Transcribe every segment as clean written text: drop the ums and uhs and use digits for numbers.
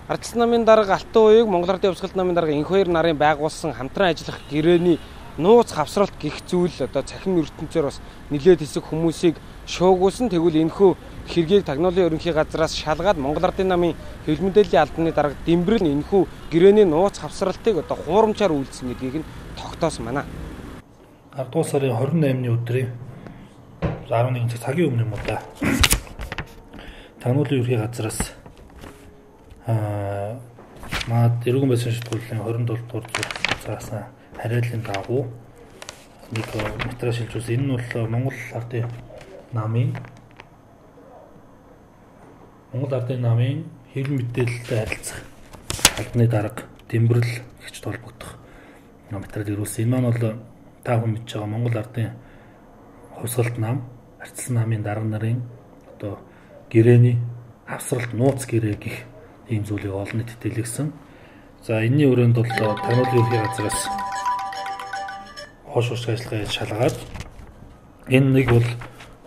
Ардчилсан намын дарга Алтан уяг Монгол Ардын Хувьсгалт намын дарга энх хоёр нарын байгуулсан хамтран ажиллах гэрээний нууц хавсралт гэх зүйл одоо цахим ертөнцөөр бас нэлээд хэсэг хүмүүсийг шуугуулсан. Тэгвэл энэхүү хэргийг Тагнуулын ерөнхий газраас шалгаад Монгол Ардын намын хэвлэл мэдээллийн албаны дарга Дэмбэрэл энэхүү гэрээний нууц хавсралтыг одоо хуурамчаар үйлдсэн гэдгийг нь тогтоосон байна. 10 дугаар сарын 28-ны өдрийн 11 цагийн өмнө юм уу да. Тагнуулын ерөнхий газраас маад эрүүгийн байшин шийдвэрлэлийн 27 дугаар заасан хариаллын дагуу нэг материал шилжүүлсэн. Энэ нь бол Монгол Ардын намын хэвлэл мэдээлэлтэй харилцах албаны дарга Дэмбэрэл гэж толбогдох материал ирүүлсэн. Энэ маань бол та бүхэн мэдж байгаа Монгол Ардын Хувьсгалт нам, Ардчилсан намын дарга нарын одоо гэрээний хавсралт нууц гэрээ гэх ийм зүйлийг олон нийтэд дэлгэсэн. За энэний өрөөнд бол Тагнуулын ерөнхий газраас хоош ажиллагаа шалгаад энэ нэг бол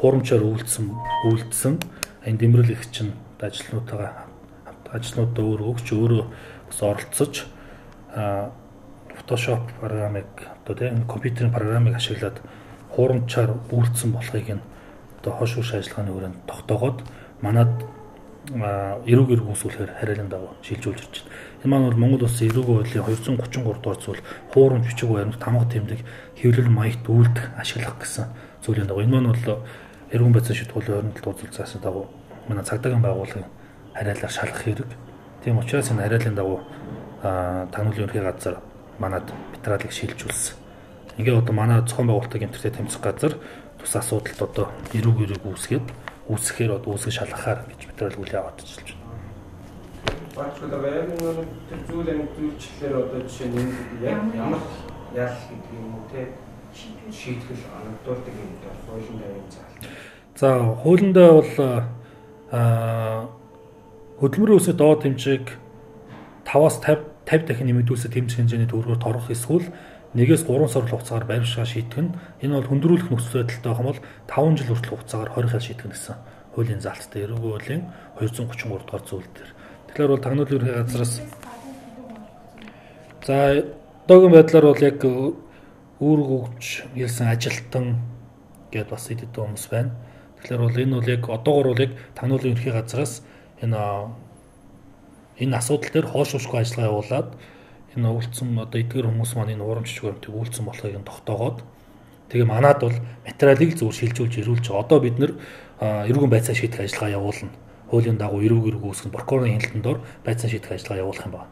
хуурамчаар үйлдсэн энэ Дэмбэрэл их чинь ажилтнуудаа өөрөө өгч өөрөө бас оролцож Photoshop програмыг одоо тийм компьютерийн програмыг ашиглаад хуурамчаар үйлдсэн болохыг нь одоо хоош ажиллагааны өрөөнд тогтоогоод манад эрүүг үүсүүлэхээр хариалын дагуу шилжүүлж ирж байна. Энэ маань бол Монгол Улсын эрүүгийн хуулийн 233 дугаар зүйл хуурамч бичиг баримт тамга тэмдэг хэвлэл маягт үйлдэх ашиглах гэсэн зүйлийн дагуу. Энэ маань бол эрүүгийн байцаан шийдвэрлэлийн 27 дугаар зүйл заасан дагуу манай цагдаагийн байгууллагын хариалаар шалгах хэрэг. Тийм учраас энэ хариалын дагуу Тагнуулын ерөнхий газар манад материалыг шилжүүлсэн. Ингээ одоо манай зохион байгуулалтын гэмтэртэй тэмцэх газар тус асуудалд одоо эрүүг үүсгэхээр одоо үүсгэж шалгахаар гэж материал үйл яваад ажиллаж байна. Багцлаа баярын тэр зүйл амжилтчлаар одоо жишээ нь ямар яах гэдэг юм уу те шийтгэл анхдуулдаг юм даа хуулийн давийн заал. За хуулиндаа бол хөдөлмөрийн үсэг доод хэмжээг 5-аас 50 дахин нэмэгдүүлсэн тэмцэх хэмжээний төгрөгөөр торгох эсвэл 1-ээс 3 сар хугацаагаар баримтшаа шийтгэх нь энэ бол хүндрүүлэх нөхцөл байдалтай байх юм бол 5 жил хүртэл хугацаагаар 20 хэл шийтгэх гэсэн хуулийн заалттай эрүүгийн хуулийн 233 дугаар зүйл дээр. Тэгэхээр бол Тагнуулын ерөнхий газраас за одоогийн байдлаар бол яг үүрэг өгч хэлсэн ажилтан гэдээ бас идэвхтэй хүмүүс байна. Тэгэхээр бол энэ бол яг одоогоор бол яг Тагнуулын ерөнхий газраас энэ асуудал дээр хоошуушгүй ажиллагаа явуулаад энэ үйлцэн одоо эдгээр хүмүүс маань энэ урамчж баримтыг үйлцэн болохыг нь тогтоогоод тэгээ манад бол материалыг зөвхөн шилжүүлж ирүүлж байгаа. Одоо бид нэр эрүүгийн байцаан шийдэх ажиллагаа явуулна. Хуулийн дагуу эрүүг үүсгэн прокурорын хяналтанд дор байцаан шийдэх ажиллагаа явуулах юм байна.